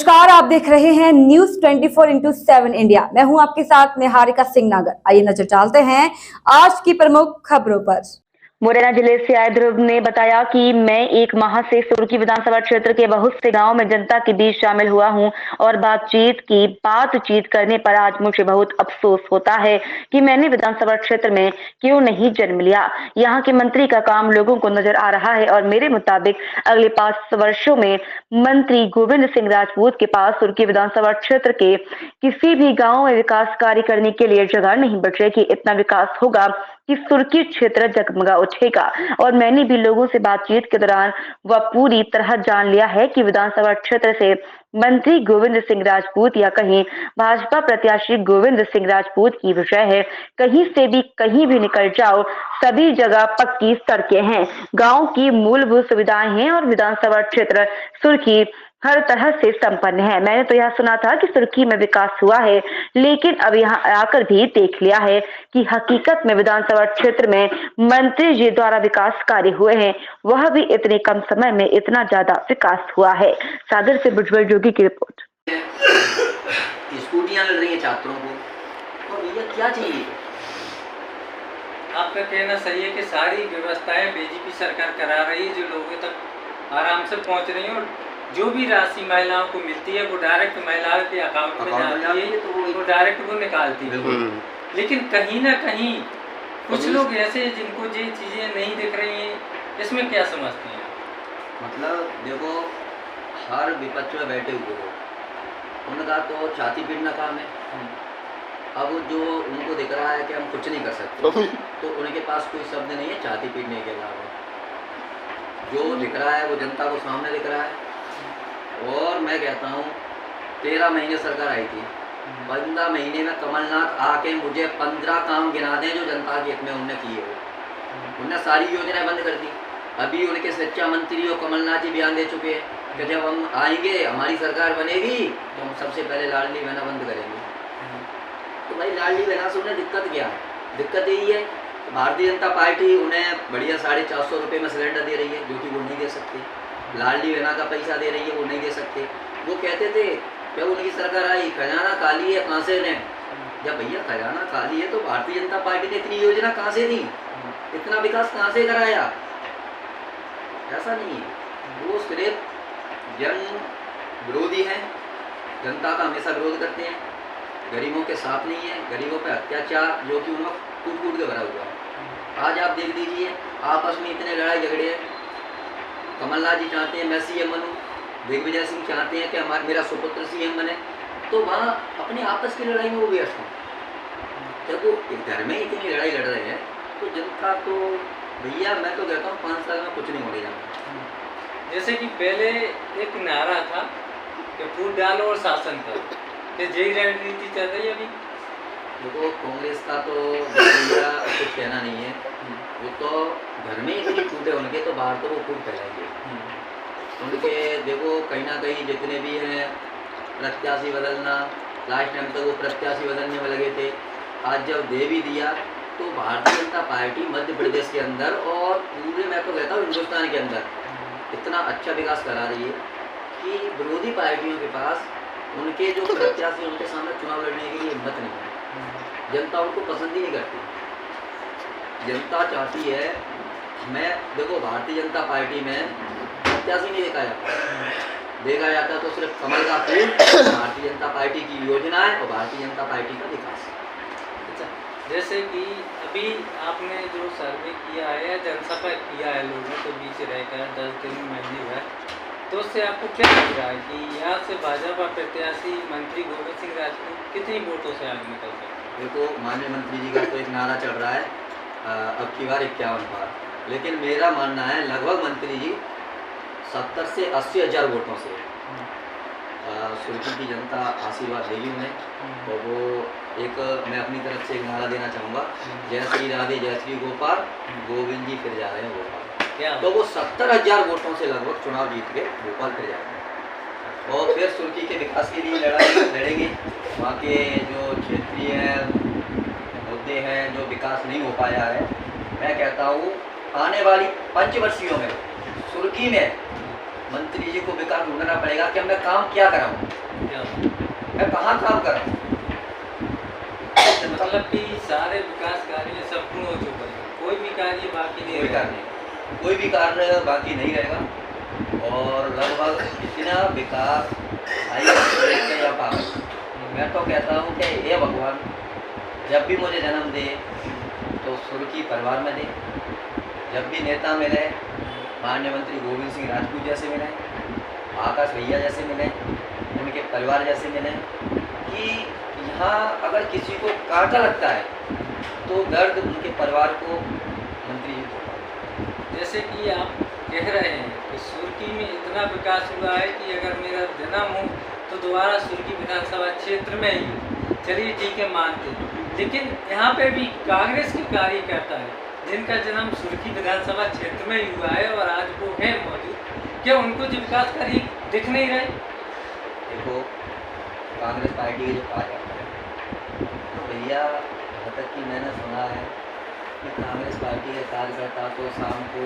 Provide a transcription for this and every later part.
नमस्कार, आप देख रहे हैं न्यूज 24x7 इंडिया। मैं हूं आपके साथ निहारिका सिंह नागर। आइए नजर डालते हैं आज की प्रमुख खबरों पर। मुरैना जिले से आए ध्रुव ने बताया कि मैं एक माह से सुर्खी विधानसभा क्षेत्र के बहुत से गांव में जनता के बीच शामिल हुआ हूं और बातचीत करने पर आज मुझे बहुत अफसोस होता है कि मैंने विधानसभा क्षेत्र में क्यों नहीं जन्म लिया। यहां के मंत्री का काम लोगों को नजर आ रहा है और मेरे मुताबिक अगले 5 वर्षों में मंत्री गोविंद सिंह राजपूत के पास सुर्खी विधानसभा क्षेत्र के किसी भी गाँव में विकास कार्य करने के लिए जगह नहीं बचेगी। इतना विकास होगा कि सुर्खी क्षेत्र जगमगा उठेगा। और मैंने भी लोगों से बातचीत के दौरान वह पूरी तरह जान लिया है कि विधानसभा क्षेत्र से मंत्री गोविंद सिंह राजपूत या कहीं भाजपा प्रत्याशी गोविंद सिंह राजपूत की विजय है। कहीं से भी कहीं भी निकल जाओ, सभी जगह पक्की सड़कें हैं, गांव की मूलभूत सुविधाएं हैं और विधानसभा क्षेत्र सुर्खी हर तरह से संपन्न है। मैंने तो यह सुना था कि सुर्खी में विकास हुआ है, लेकिन अब यहाँ आकर भी देख लिया है कि हकीकत में विधानसभा क्षेत्र में मंत्री जी द्वारा विकास कार्य हुए हैं, वह भी इतने कम समय में इतना ज्यादा विकास हुआ है। सागर से बुजबल जोगी की रिपोर्ट। स्कूटियां मिल रही है छात्रों को, और भैया क्या चाहिए? आपका कहना सही है कि सारी व्यवस्थाएं बीजेपी सरकार करा रही है, जो लोगों तक आराम से पहुंच रही है और जो भी राशि महिलाओं को मिलती है वो डायरेक्ट महिलाओं के अकाउंट में जाती है, तो वो डायरेक्ट वो निकालती है। लेकिन कहीं ना कहीं कुछ लोग ऐसे जिनको ये चीजें नहीं दिख रही हैं, इसमें क्या समझते हैं? मतलब देखो, हर विपक्ष में बैठे हुए हो, उनका तो छाती पीटना काम है। अब जो उनको दिख रहा है कि हम कुछ नहीं कर सकते, तो उनके पास कोई शब्द नहीं है छाती पीटने के अलावा। जो दिख रहा है वो जनता को सामने दिख रहा है। और मैं कहता हूँ 13 महीने सरकार आई थी, 15 महीने में कमलनाथ आके मुझे 15 काम गिना दें जो जनता के हित में उनने किए हो। उनने सारी योजनाएं बंद कर दी। अभी उनके शिक्षा मंत्री और कमलनाथ जी बयान दे चुके हैं कि जब हम आएंगे, हमारी सरकार बनेगी, तो हम सबसे पहले लाडली बहना बंद करेंगे। तो भाई लाडली बहना से उन्हें दिक्कत क्या है? दिक्कत यही है, भारतीय जनता पार्टी उन्हें बढ़िया 450 रुपये में सिलेंडर दे रही है, जो कि वो नहीं दे सकती। लाडली बहना का पैसा दे रही है, वो नहीं दे सकते। वो कहते थे जब उनकी सरकार आई, खजाना खाली है, कहाँ से दें? जब भैया खजाना खाली है तो भारतीय जनता पार्टी ने इतनी योजना कहाँ से दी, इतना विकास कहाँ से कराया? ऐसा नहीं है। वो सिर्फ जन विरोधी हैं, जनता का हमेशा विरोध करते हैं, गरीबों के साथ नहीं है, गरीबों पर अत्याचार जो कि उनका कूट कूट के भरा हुआ है। आज आप देख लीजिए, आपस में इतने लड़ाई झगड़े हैं। कमलनाथ जी चाहते हैं मैं सीएम बनूं, दिग्विजय सिंह चाहते हैं कि मेरा सुपुत्र सीएम बने, तो वहाँ अपने आपस की लड़ाई में वो व्यस्त हैं। जब वो एक घर में इतनी लड़ाई लड़ रहे हैं, तो जनता तो भैया मैं तो कहता हूँ 5 साल में कुछ नहीं होने जाना। जैसे कि पहले एक नारा था कि फूट डालो और शासन करो, कि यही रणनीति चल रही है अभी। देखो, कांग्रेस का तो भैया कुछ कहना नहीं है। वो तो घर में इतनी फूटे उनके, तो बाहर तो वो फूट फैलाएंगे उनके। देखो, कहीं ना कहीं जितने भी हैं प्रत्याशी बदलना, लास्ट टाइम तक वो प्रत्याशी बदलने में लगे थे। आज जब दे भी दिया, तो भारतीय जनता पार्टी मध्य प्रदेश के अंदर और पूरे, मैं तो कहता हूँ हिंदुस्तान के अंदर, इतना अच्छा विकास करा रही है कि विरोधी पार्टियों के पास उनके जो प्रत्याशी उनके सामने चुनाव लड़ने के लिए हिम्मत नहीं है। जनता उनको पसंद ही नहीं करती। जनता चाहती है, मैं देखो भारतीय जनता पार्टी में प्रत्याशी नहीं देखा जाता तो सिर्फ कमल का फूल, भारतीय जनता पार्टी की योजनाएं और भारतीय जनता पार्टी का विकास। अच्छा, जैसे कि अभी आपने जो सर्वे किया है, जनसभा किया है लोगों के बीच रहकर 10 दिन महीने भर, तो उससे आपको क्या लग रहा है कि यहाँ से भाजपा प्रत्याशी मंत्री गोविंद सिंह राजपूत कितनी वोटों से आगे निकल सकते हैं? देखो, माननीय मंत्री जी का तो एक नारा चल रहा है अब की बार 51 बार, लेकिन मेरा मानना है लगभग मंत्री जी 70 से 80 हज़ार वोटों से सुर्खी की जनता आशीर्वाद देगी उन्हें। और वो एक मैं अपनी तरफ से एक नारा देना चाहूँगा, जय श्री राधे जय श्री गोपाल, गोविंद जी फिर जा रहे हैं भोपाल। तो वो 70 हज़ार वोटों से लगभग चुनाव जीत के भोपाल फिर जा रहे हैं और फिर सुर्खी के विकास के लिए लड़ाई लड़ेंगे। वहाँ के जो क्षेत्रीय मुद्दे हैं, जो विकास नहीं हो पाया है, मैं कहता हूँ आने वाली पंचवर्षीयों में सुर्खी में मंत्री जी को विकास ढूंढना पड़ेगा कि मैं काम क्या कराऊँ, क्या मैं कहाँ काम कराऊँ। मतलब कि सारे विकास कार्य संपूर्ण हो चुके हैं, कोई भी कार्य बाकी नहीं कोई रहा। कार्य नहीं, कोई भी कार्य बाकी नहीं रहेगा। और लगभग इतना विकास देखते या पास, मैं तो कहता हूँ कि ये भगवान जब भी मुझे जन्म दे तो सुर्खी परिवार में दे। जब भी नेता मिले, माननीय मंत्री गोविंद सिंह राजपूत जैसे मिले, आकाश भैया जैसे मिले, उनके परिवार जैसे मिले, कि यहाँ अगर किसी को कांटा लगता है तो दर्द उनके परिवार को मंत्री जी को। जैसे कि आप कह रहे हैं कि सुर्खी में इतना विकास हुआ है कि अगर मेरा जन्म हो तो दोबारा सुर्खी विधानसभा क्षेत्र में ही हो। चलिए ठीक है, मानते हैं, लेकिन यहाँ पे भी कांग्रेस के कार्यकर्ता है जिनका जन्म सुर्खी विधानसभा क्षेत्र में ही हुआ है और आज वो है मौजूद, क्या उनको जो विकास कार्य दिख नहीं रहे? देखो, कांग्रेस पार्टी के जो कार्यकर्ता है, तो भैया यहाँ तक कि मैंने सुना है कि कांग्रेस पार्टी के कार्यकर्ता तो शाम को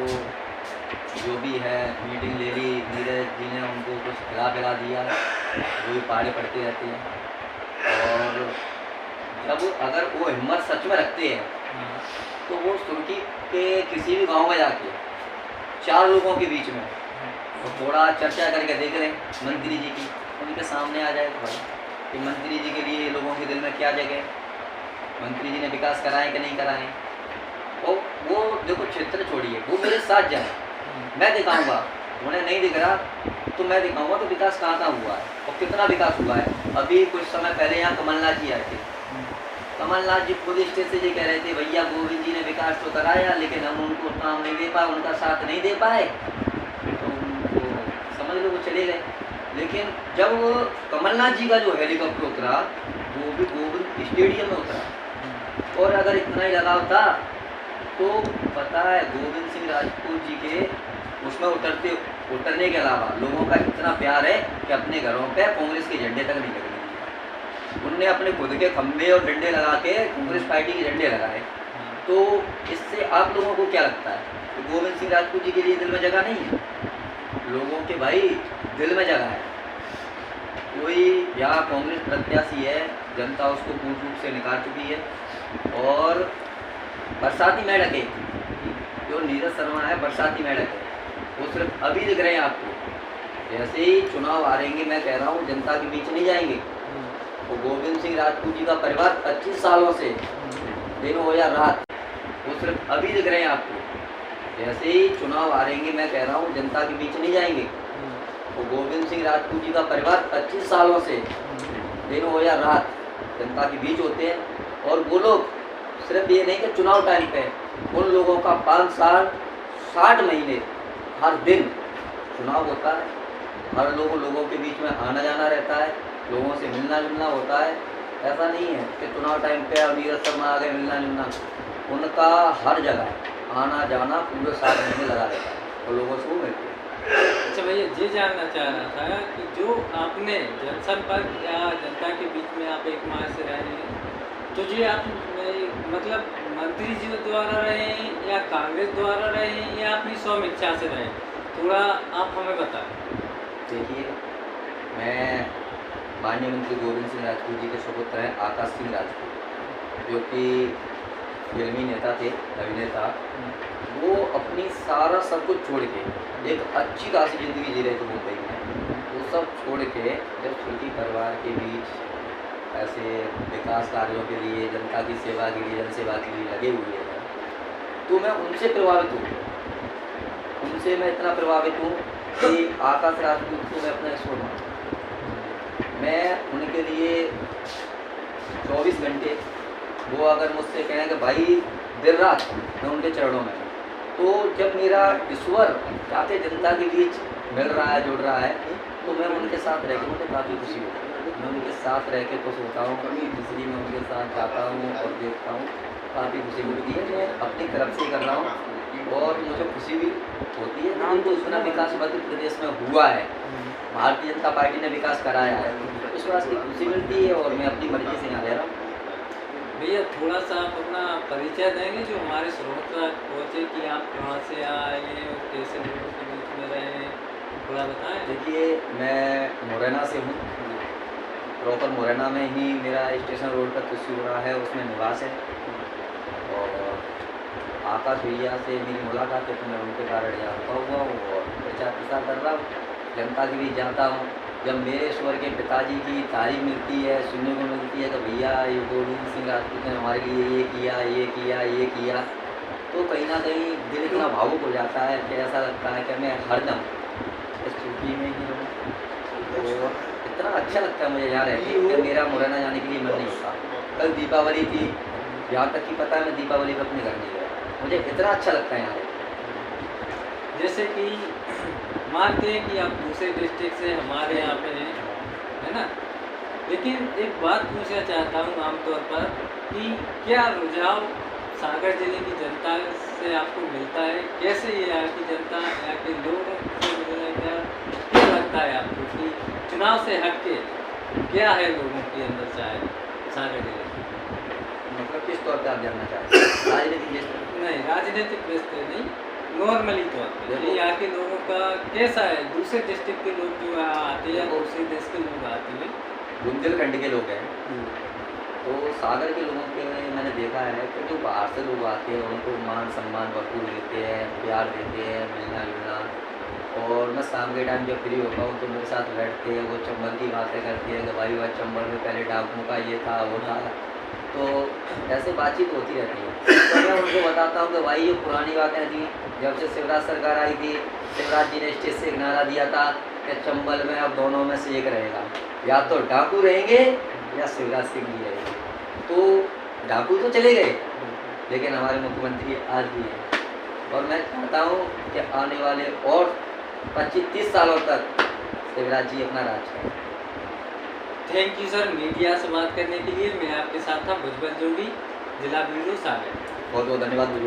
जो भी है मीटिंग ले ली, नीरज जी ने उनको कुछ खिला दिया, वो भी पाड़े पड़ते रहते हैं। और जब अगर वो हिम्मत सच में रखते हैं तो वो सुर्खी के किसी भी गांव में जाके 4 लोगों के बीच में तो थोड़ा चर्चा करके देख लें मंत्री जी की, उनके सामने आ जाएगा भाई कि मंत्री जी के लिए लोगों के दिल में क्या जगह, मंत्री जी ने विकास कराए कि नहीं कराए। और वो देखो, क्षेत्र छोड़िए, वो मेरे साथ जाए, मैं दिखाऊंगा। उन्हें नहीं दिख रहा तो मैं दिखाऊंगा तो विकास कहाँ कहाँ हुआ है और कितना विकास हुआ है। अभी कुछ समय पहले यहाँ कमलनाथ जी आए थे, कमलनाथ जी खुद स्टेज से ये कह रहे थे भैया गोविंद जी ने विकास तो कराया लेकिन हम उनको काम नहीं दे पाए, उनका साथ नहीं दे पाए, तो उनको समझ लो वो चले गए। लेकिन जब वो कमलनाथ जी का जो हेलीकॉप्टर उतरा वो भी गोविंद स्टेडियम में उतरा, और अगर इतना ही लगाव था तो पता है गोविंद सिंह राजपूत जी के उसमें उतरने के अलावा लोगों का इतना प्यार है कि अपने घरों पे कांग्रेस के झंडे तक नहीं लगने दिया। उनने अपने खुद के खंभे और डंडे लगा के कांग्रेस पार्टी के झंडे लगाए। तो इससे आप लोगों को क्या लगता है कि गोविंद सिंह राजपूत जी के लिए दिल में जगह नहीं है? लोगों के भाई दिल में जगह है। कोई यहाँ कांग्रेस प्रत्याशी है, जनता उसको पूर्ण रूप से निकाल चुकी है। और बरसाती मेढक है, जो नीरज शर्मा है बरसाती मेढक है, वो सिर्फ अभी दिख रहे हैं आपको। जैसे ही चुनाव हारेंगे, मैं कह रहा हूँ जनता के बीच नहीं जाएंगे, तो गोविंद सिंह राजपूत जी का परिवार 25 सालों से दिन हो या रात, वो सिर्फ अभी दिख रहे हैं आपको। जैसे ही चुनाव हारेंगे, मैं कह रहा हूँ जनता के बीच नहीं जाएंगे, तो गोविंद सिंह राजपूत जी का परिवार 25 सालों से दिन हो या रात जनता के बीच होते हैं। और वो लोग सिर्फ ये नहीं कि चुनाव टाइम पे, उन लोगों का 5 साल 60 महीने हर दिन चुनाव होता है, हर लोगों के बीच में आना जाना रहता है, लोगों से मिलना जुलना होता है। ऐसा नहीं है कि चुनाव टाइम पे और नीरज शर्मा आ गए मिलना जुलना, उनका हर जगह आना जाना पूरे 7 महीने लगा रहता है और लोगों से वो मिलते हैं। अच्छा भैया, ये जानना चाह रहा था कि जो आपने जनसंपर्क या जनता के बीच में आप एक माह से रह रहे हैं, तो जी आप मतलब मंत्री जी द्वारा रहे हैं या कांग्रेस द्वारा रहे हैं या अपनी स्वइच्छा से रहे, थोड़ा आप हमें बताएं। देखिए, मैं माननीय मंत्री गोविंद सिंह राजपूत जी के सुपुत्र हैं आकाश सिंह राजपूत, जो कि फिल्मी नेता थे, अभिनेता। वो अपनी सारा सब कुछ छोड़ के एक अच्छी खासी ज़िंदगी जी रहे थे मुंबई में। वो सब छोड़ के जब छोटी परिवार के बीच ऐसे विकास कार्यों के लिए, जनता की सेवा के लिए, जनसेवा के लिए लगे हुए हैं, तो मैं उनसे प्रभावित हूँ। उनसे मैं इतना प्रभावित हूँ कि आकाश राजपूत को मैं अपना ईश्वर मानता हूँ। मैं उनके लिए 24 घंटे, वो अगर मुझसे कहें कि भाई दिन रात मैं उनके चरणों में हूँ, तो जब मेरा ईश्वर चाहते जनता के बीच मिल रहा है, जुड़ रहा है, तो मैं उनके साथ रह के मुझे काफ़ी खुशी होती है। मैं उनके साथ रह के तो सोता हूँ, इसलिए मैं उनके साथ जाता हूँ और देखता हूँ, काफ़ी खुशी मिलती है। मैं अपनी तरफ से कर रहा हूँ और मुझे खुशी भी होती है। नाम तो इतना विकास मध्य प्रदेश में हुआ है, भारतीय जनता पार्टी ने विकास कराया है, इस बात की खुशी मिलती है और मैं अपनी मर्जी से यहाँ रह रहा हूँ। भैया थोड़ा सा आप अपना परिचय देंगे जो हमारे श्रोता पहुँचे कि आप कहाँ से आए हैं और कैसे लोगों के बीच में रहे हैं, थोड़ा बताएं। देखिए, मैं मुरैना से हूँ, प्रॉपर मुरैना में ही मेरा स्टेशन रोड पर त्रिशूरा है, उसमें निवास है। और आकाश भैया से मेरी मुलाकात है तो मैं उनके कारण यहाँ रुका हुआ हूँ और प्रचार प्रसार कर रहा हूँ, जनता के बीच जाता हूँ। जब मेरे स्वर के पिताजी की तारीफ मिलती है, सुनने को मिलती है कि भैया ये गोविंद सिंह राजपूत ने हमारे लिए ये किया, ये किया, ये किया, तो कहीं ना कहीं दिल इतना भावुक हो जाता है कि ऐसा लगता है कि मैं हरदम इस छुट्टी में ही रहूँ। तो इतना अच्छा लगता है मुझे यहाँ रह के कि मेरा मुरैना जाने के लिए मन नहीं होता। कल दीपावली थी, यहाँ तक कि पता है मैं दीपावली पर अपने घर नहीं गया, मुझे इतना अच्छा लगता है यहाँ रह के। जैसे कि मानते हैं कि आप दूसरे डिस्ट्रिक्ट से हमारे यहाँ पे हैं, है ना, लेकिन एक बात पूछना चाहता हूँ आमतौर पर कि क्या रुझाव सागर जिले की जनता से आपको मिलता है? कैसे ये यहाँ की जनता, यहाँ के लोगों से मिलने का क्या लगता है आपको कि चुनाव से हट के क्या है लोगों के अंदर चाहे सागर जिले में? मतलब किस तौर पर आप जानना चाहते हैं? राजनीतिक जिस नहीं, राजनीतिक व्यस्त नहीं, नॉर्मली तौर पर ये यहाँ के लोगों का कैसा है? दूसरे डिस्ट्रिक्ट के लोग जो यहाँ आते हैं, दूसरे देश के लोग आते हैं, बुंदेलखंड के लोग हैं, तो सागर के लोगों के मैंने देखा है कि जो बाहर से लोग आते हैं उनको मान सम्मान भरपूर देते हैं, प्यार देते हैं, मिलना जुलना। और मैं शाम के टाइम जब फ्री होता हूँ तो मेरे साथ बैठते हैं, वो चंबल की बातें करते हैं कि भाई वह चंबल में पहले डाकुओं का ये था वो था, तो ऐसे बातचीत होती रहती है। तो मैं उनको बताता हूँ कि भाई ये पुरानी बातें थी, जब से शिवराज सरकार आई थी, शिवराज जी ने स्टेज से एक नारा दिया था कि चंबल में अब दोनों में से एक रहेगा, या तो डाकू रहेंगे या शिवराज सिंह जी रहेंगे। तो डाकू तो चले गए लेकिन हमारे मुख्यमंत्री आज भी हैं, और मैं चाहता हूँ कि आने वाले और 25-30 सालों तक शिवराज जी अपना राज करें। थैंक यू सर, मीडिया से बात करने के लिए। मैं आपके साथ था भुजबल जोगी, जिला ब्यूरो सागर। बहुत बहुत धन्यवाद।